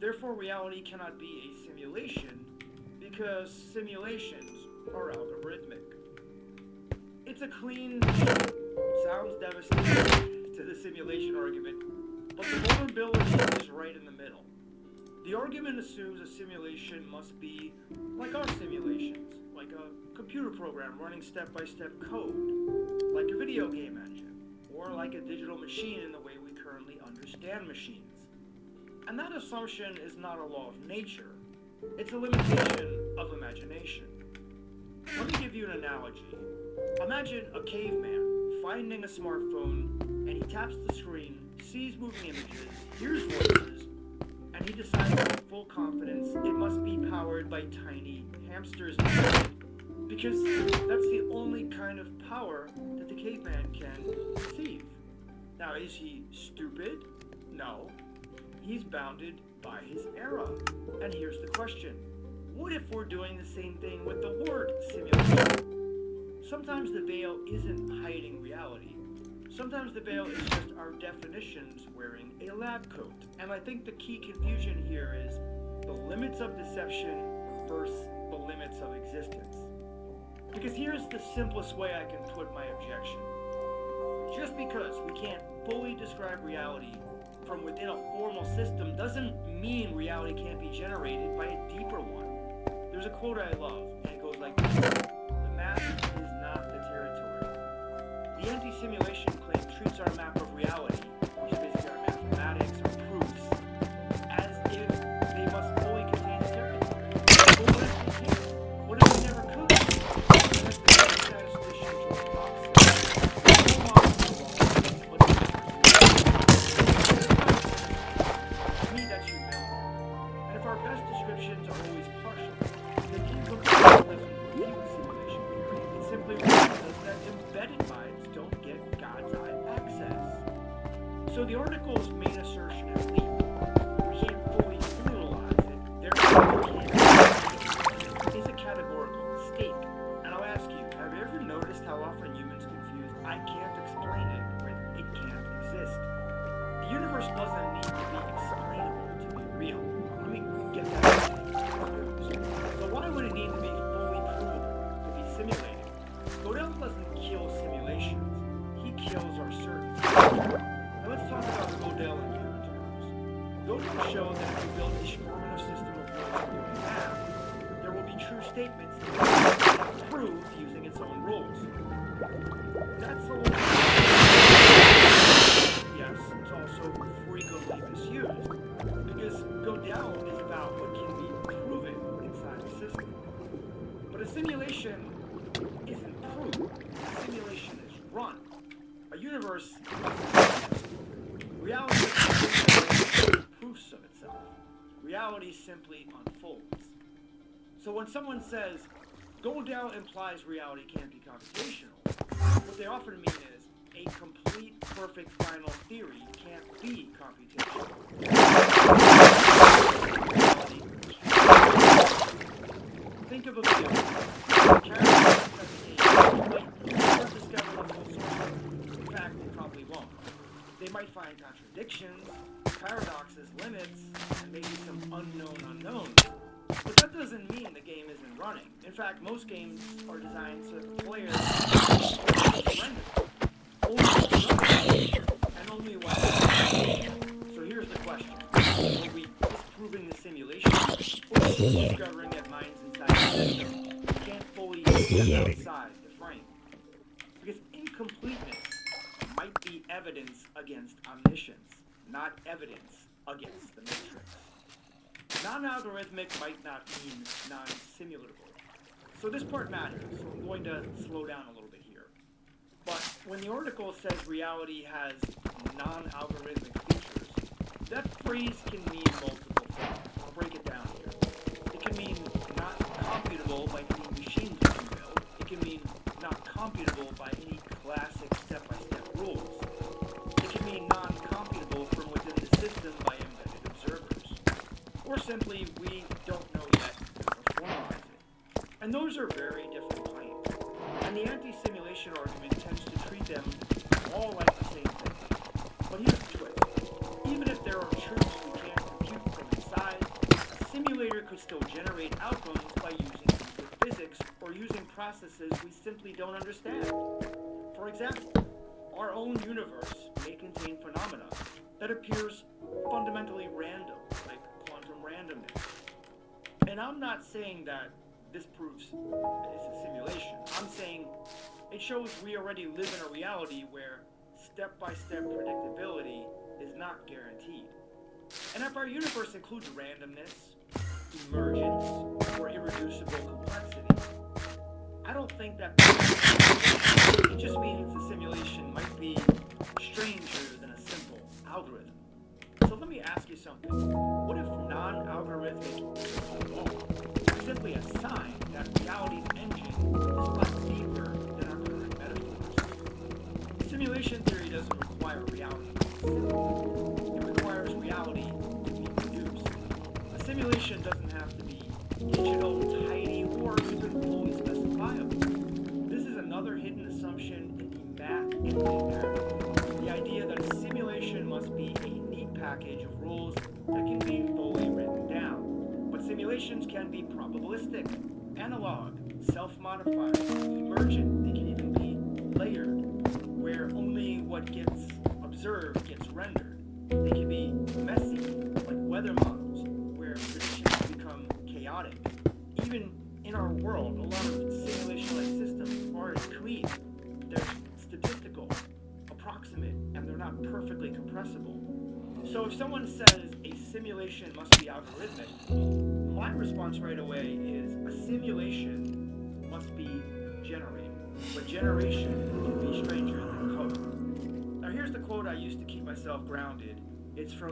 Therefore, reality cannot be a simulation because simulations are algorithmic. It's a clean sheet. Sounds devastating to the simulation argument, but the vulnerability is right in the middle. The argument assumes a simulation must be like our simulations, like a computer program running step-by-step code, like a video game engine, or like a digital machine in the way we currently understand machines. And that assumption is not a law of nature, it's a limitation of imagination. Let me give you an analogy. Imagine a caveman finding a smartphone, and he taps the screen, sees moving images, hears voices, and he decides with full confidence it must be powered by tiny hamsters because that's the only kind of power that the caveman can conceive. Now, is he stupid? No. He's bounded by his era. And here's the question. What if we're doing the same thing with the word simulation? Sometimes the veil isn't hiding reality. Sometimes the veil is just our definitions wearing a lab coat. And I think the key confusion here is the limits of deception versus the limits of existence. Because here's the simplest way I can put my objection. Just because we can't fully describe reality from within a formal system doesn't mean reality can't be generated by a deeper one. There's a quote I love, and it goes like this. The map is not the territory. The anti-simulation claim treats our map of reality, which is basically our mathematics or proofs, as if they must fully contain the territory. But what if they can't? What if they never could? That's the statistician George Fox said. No model involved, but to me, that's humility. And if our best descriptions are always partial, then incomplete doesn't refute the simulation theory. It simply reminds us that embedded minds don't get God's eye access. So the article's main assertion is leap. We can't fully pluralize it, therefore we can't. It's a categorical mistake. And I'll ask you, have you ever noticed how often humans confuse I can't explain it with it can't exist? The universe doesn't need to be explainable to be real. Let me get that. So why would it need to be fully provable to be simulated? Godel doesn't kill simulations. He kills our certainty. Now let's talk about Godel in human terms. Godel showed that if you build a formative system of rules doing math, there will be true statements that can be proved using its own rules. That's a little... Yes, it's also frequently misused, because Godel is about what can be proven inside the system. But a simulation isn't proved. A simulation is run. A universe is reality is proofs of itself. Reality simply unfolds. So when someone says, Godel implies reality can't be computational, what they often mean is a complete, perfect final theory can't be computational. Think of a video. Characters might never discover the full source. In fact, they probably won't. They might find contradictions, paradoxes, limits, and maybe some unknown unknowns. But that doesn't mean the game isn't running. In fact, most games are designed so that the player surrender. And only one. So here's the question. Are we disproving the simulation, or are we discovering that minds inside the system can't fully step outside the frame? Because incompleteness might be evidence against omniscience, not evidence against the matrix. Non-algorithmic might not mean non-simulatable. So this part matters, so I'm going to slow down a little bit here. But when the article says reality has non-algorithmic features, that phrase can mean multiple things. I'll break it down here. It can mean not computable by any machines you can build. It can mean not computable by any classic step-by-step rules. It can mean non-computable from within the system by embedded observers. Or simply, we don't know yet how to formalize it. And those are very different claims. And the anti-simulation argument tends to treat them all like the same thing. But here's the twist. Even if there are truths we can't compute from inside simulator could still generate outcomes by using nuclear physics or using processes we simply don't understand. For example, our own universe may contain phenomena that appears fundamentally random, like quantum randomness. And I'm not saying that this proves it's a simulation. I'm saying it shows we already live in a reality where step-by-step predictability is not guaranteed. And if our universe includes randomness, emergence, or irreducible complexity, I don't think that it just means the simulation might be stranger than a simple algorithm. So let me ask you something. What if non-algorithmic is simply a sign that reality's engine is a lot deeper than our current metaphors? Simulation theory doesn't require reality to be simple. It requires reality to be produced. A simulation doesn't have to be digital, tidy, or even fully specifiable. This is another hidden assumption in the math engine paradigm. The idea that a simulation must be a neat package of rules that can be fully written down. But simulations can be probabilistic, analog, self-modifying, emergent. They can even be layered, where only what gets observed gets rendered. They can be messy, like weather models, where predictions become chaotic. Even in our world, a lot of simulation-like systems aren't clean. They're statistical, approximate, and they're not perfectly compressible. So if someone says a simulation must be algorithmic, my response right away is a simulation must be generated. But generation can be stranger than code. Now here's the quote I used to keep myself grounded. It's from